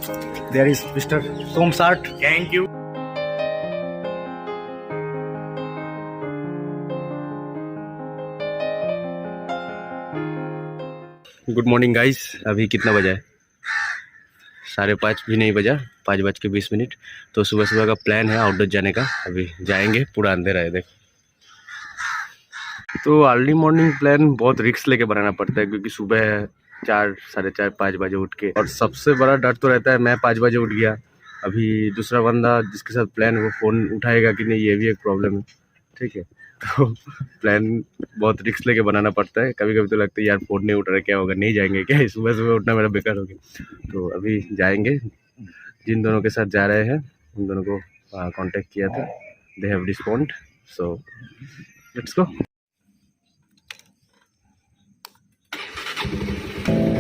There is Mr. Somsart. Thank you. Good morning guys. अभी कितना बजा है? 5:30 भी नहीं बजा, 5:20। तो सुबह सुबह का प्लान है आउटडोर जाने का। अभी जाएंगे, पूरा अंधेरा है देख। तो अर्ली मॉर्निंग प्लान बहुत रिस्क लेके बनाना पड़ता है, क्योंकि सुबह 4, 4:30, 5 बजे उठ के, और सबसे बड़ा डर तो रहता है मैं 5 बजे उठ गया, अभी दूसरा बंदा जिसके साथ प्लान वो फ़ोन उठाएगा कि नहीं, ये भी एक प्रॉब्लम है। ठीक है, तो प्लान बहुत रिस्क लेके बनाना पड़ता है। कभी कभी तो लगता है यार फ़ोन नहीं उठ रहा, क्या होगा, नहीं जाएंगे क्या, सुबह सुबह उठना मेरा बेकार हो गया। तो अभी जाएंगे। जिन दोनों के साथ जा रहे हैं उन दोनों को कांटेक्ट किया था, they have respond, so let's go.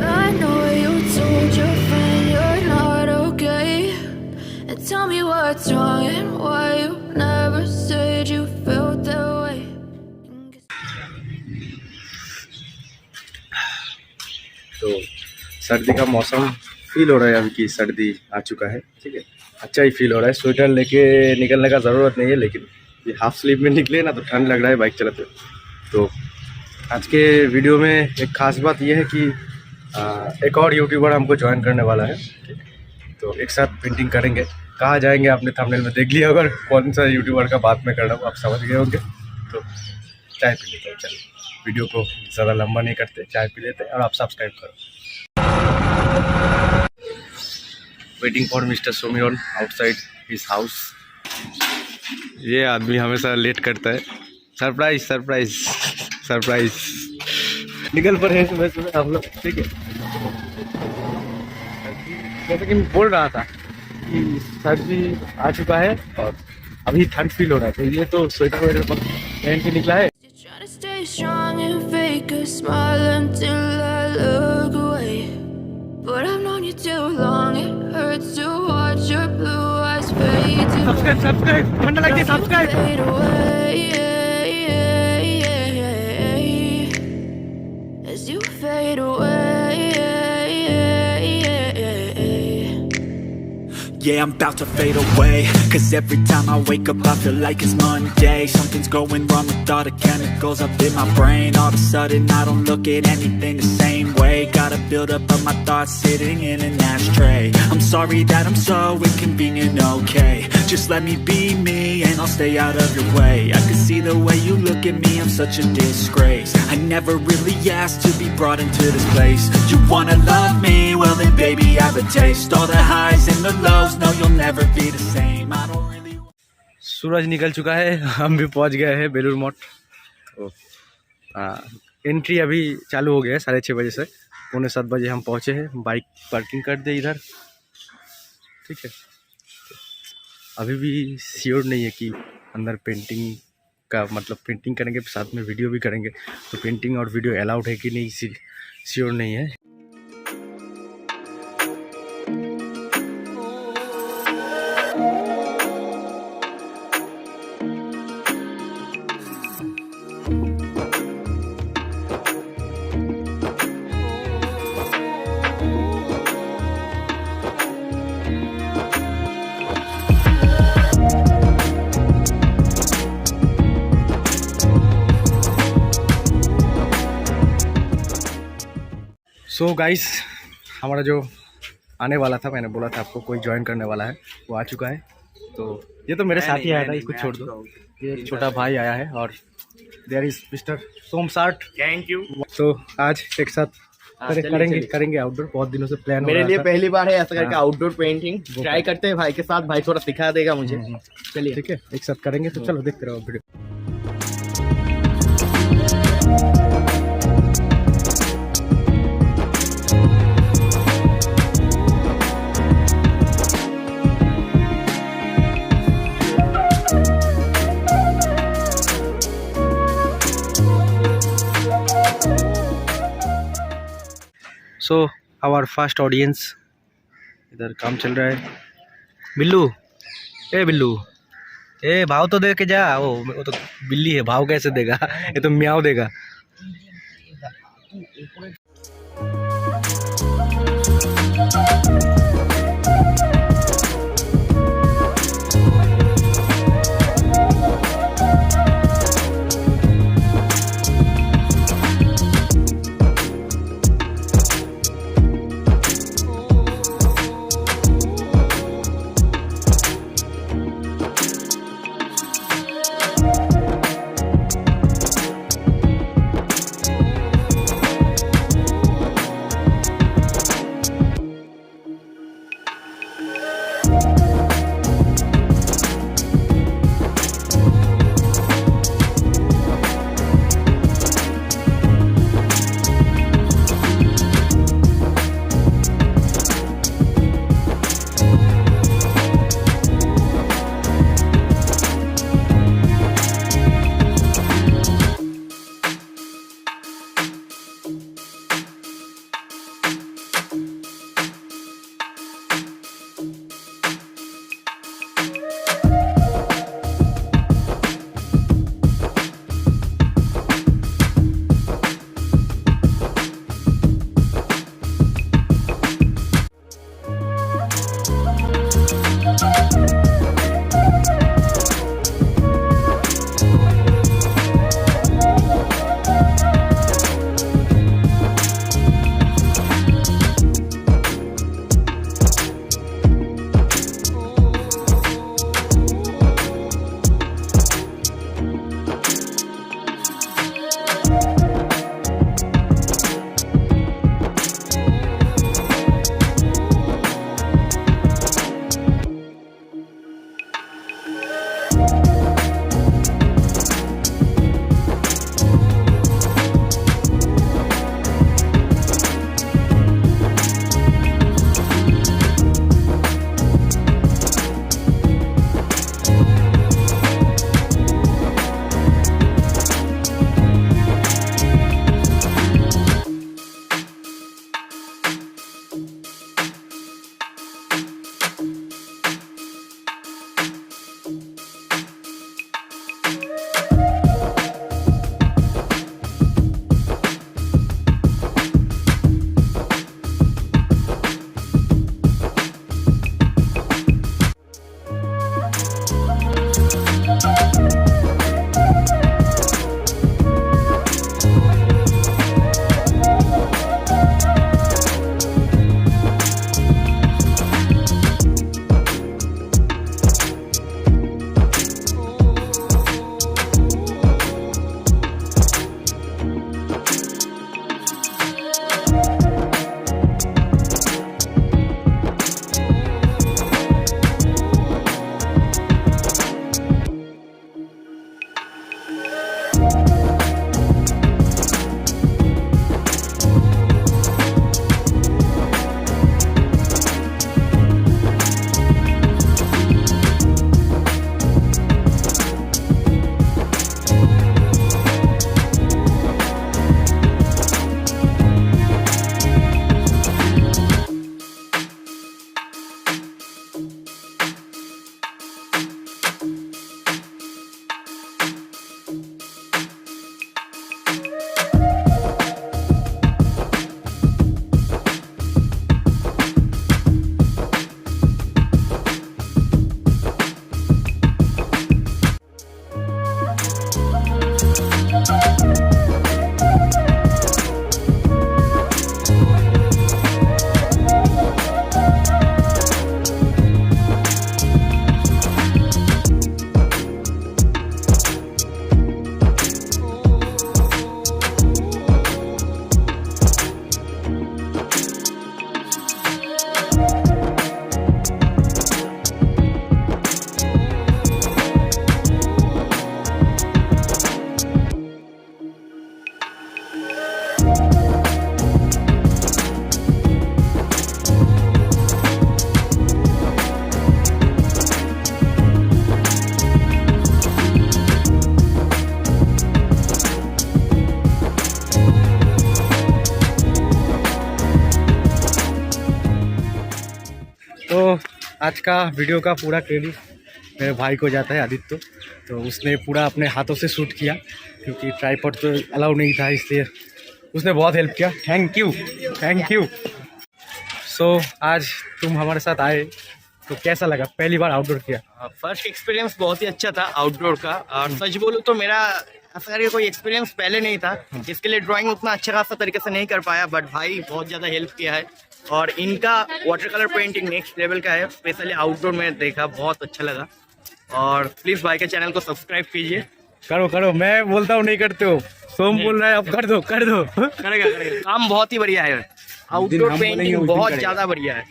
I know you told your friend you're not okay, and tell me what's wrong and why you never said you felt that way. तो सर्दी का मौसम फील हो रहा है, अभी की सर्दी आ चुका है। ठीक है, अच्छा ही फील हो रहा है। स्वेटर लेके निकलने का ज़रूरत नहीं है, लेकिन ये हाफ स्लीव में निकले ना तो ठंड लग रहा है बाइक चलाते। तो आज के वीडियो में एक ख़ास बात यह है कि एक और यूट्यूबर हमको ज्वाइन करने वाला है। तो एक साथ पेंटिंग करेंगे। कहाँ जाएंगे आपने थंबनेल में देख लिया, अगर कौन सा यूट्यूबर का बात मैं कर रहा हूँ आप समझ गए होंगे। तो चाय पी लेते हैं, चलिए वीडियो को ज़्यादा लंबा नहीं करते, चाय पी लेते हैं और आप सब्सक्राइब करो। Waiting for mister Somiran outside his house. ये आदमी हमेशा लेट करता है। Surprise surprise surprise. निकल पर है सुबह सुबह हम लोग। ठीक है, जैसे कि मैं बोल रहा था कि सर्दी आ चुका है और अभी ठंड फील हो रहा है, तो ये तो स्वेटर वेटर पहन के निकला है। Trying to stay strong and fake a smile until I look away, but I've known you too long. It hurts to watch your blue eyes fade to subscribe ठंड लगती है, subscribe. fade away, as you fade away. Yeah, I'm about to fade away, 'cause every time I wake up I feel like it's Monday. Something's going wrong with all the chemicals up in my brain. All of a sudden I don't look at anything the same way. Got a build up of my thoughts sitting in an ashtray. I'm sorry that I'm so inconvenient, okay. Just let me be me and I'll stay out of your way. I can see the way you look at me, I'm such a disgrace. I never really asked to be brought into this place. You wanna love me? Well then baby I have a taste. All the highs and the lows, no you'll never be the same. I don't really. सूरज निकल चुका है, हम भी पहुंच गए हैं बेलूर मठ। तो entry अभी चालू हो गया है 6:30 बजे से। 6:45 बजे हम पहुंचे हैं। बाइक पार्किंग कर दे इधर। ठीक है, अभी भी श्योर नहीं है कि अंदर पेंटिंग का मतलब पेंटिंग करेंगे साथ में वीडियो भी करेंगे, तो पेंटिंग और वीडियो अलाउड है कि नहीं श्योर नहीं है। सो गाइस, हमारा जो आने वाला था, मैंने बोला था आपको कोई ज्वाइन करने वाला है, वो आ चुका है। तो ये तो मेरे साथ ही आया था, इसको छोड़ दो। ये छोटा भाई आया है और there is mister Somsart. Thank you. तो आज एक साथ करेंगे आउटडोर। बहुत दिनों से प्लान मेरे लिए पहली बार है ऐसा करके आउटडोर पेंटिंग। ट्राई करते हैं भाई के साथ, भाई थोड़ा सिखा देगा मुझे। चलिए ठीक है, एक साथ करेंगे। तो चलो देखते रहो video. So our first audience, इधर काम चल रहा है। बिल्लू, ए बिल्लू, ए भाव तो दे के जा। वो तो बिल्ली है, भाव कैसे देगा? ये तो म्याऊ देगा। तो आज का वीडियो का पूरा क्रेडिट मेरे भाई को जाता है, आदित्य। तो उसने पूरा अपने हाथों से शूट किया, क्योंकि ट्राइपॉड तो अलाउ नहीं था, इसलिए उसने बहुत हेल्प किया। Thank you, thank you. So आज तुम हमारे साथ आए तो कैसा लगा? पहली बार आउटडोर किया। फर्स्ट एक्सपीरियंस बहुत ही अच्छा था आउटडोर का, और सच बोलूँ तो मेरा ऐसा करके कोई एक्सपीरियंस पहले नहीं था, इसके लिए ड्राइंग उतना अच्छा खासा तरीके से नहीं कर पाया, बट भाई बहुत ज़्यादा हेल्प किया है। और इनका water colour painting next level का है, स्पेशली आउटडोर में देखा, बहुत अच्छा लगा। और प्लीज़ भाई के चैनल को सब्सक्राइब कीजिए। करो करो, मैं बोलता हूँ नहीं करते हो, सोम बोल रहा है अब कर दो कर दो। करेगा करेगा, काम बहुत ही बढ़िया है, आउटडोर पेंटिंग बहुत ज़्यादा बढ़िया है।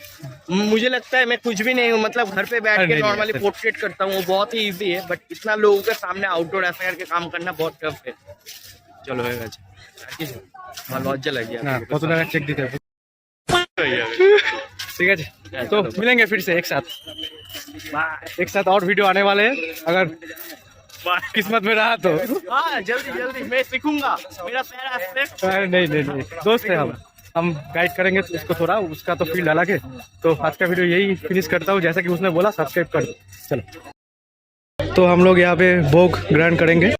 मुझे लगता है मैं कुछ भी नहीं हूँ, मतलब घर पे बैठ के नॉर्मली पोर्ट्रेट करता हूँ, वो बहुत ही इजी है, बट इतना लोगों के सामने आउटडोर ऐसा करके काम करना बहुत टफ है। चलो है लॉज लग गया কত টাকা চেক দিতে হবে? ठीक है जी, तो मिलेंगे फिर से एक साथ और वीडियो आने वाले हैं, अगर किस्मत में रहा तो। हाँ जल्दी जल्दी मैं सीखूंगा, मेरा पैर नहीं नहीं नहीं, दोस्त है हम गाइड करेंगे तो उसको थोड़ा, उसका तो फील्ड अलग है। तो आज का वीडियो यही फिनिश करता हूँ, जैसा कि उसने बोला सब्सक्राइब कर दो। चलो, तो हम लोग यहाँ पे भोग ग्रहण करेंगे।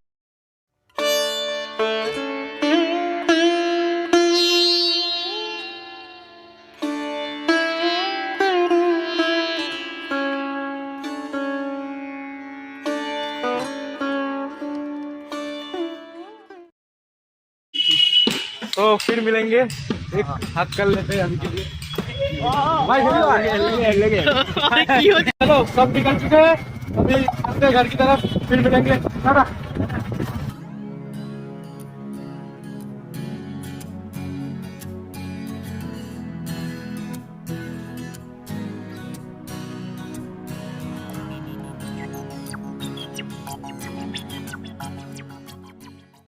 तो फिर मिलेंगे, एक हाथ कर लेते हैं अभी के लिए। चलो सब निकल चुके हैं, अभी अपने घर की तरफ, फिर मिलेंगे।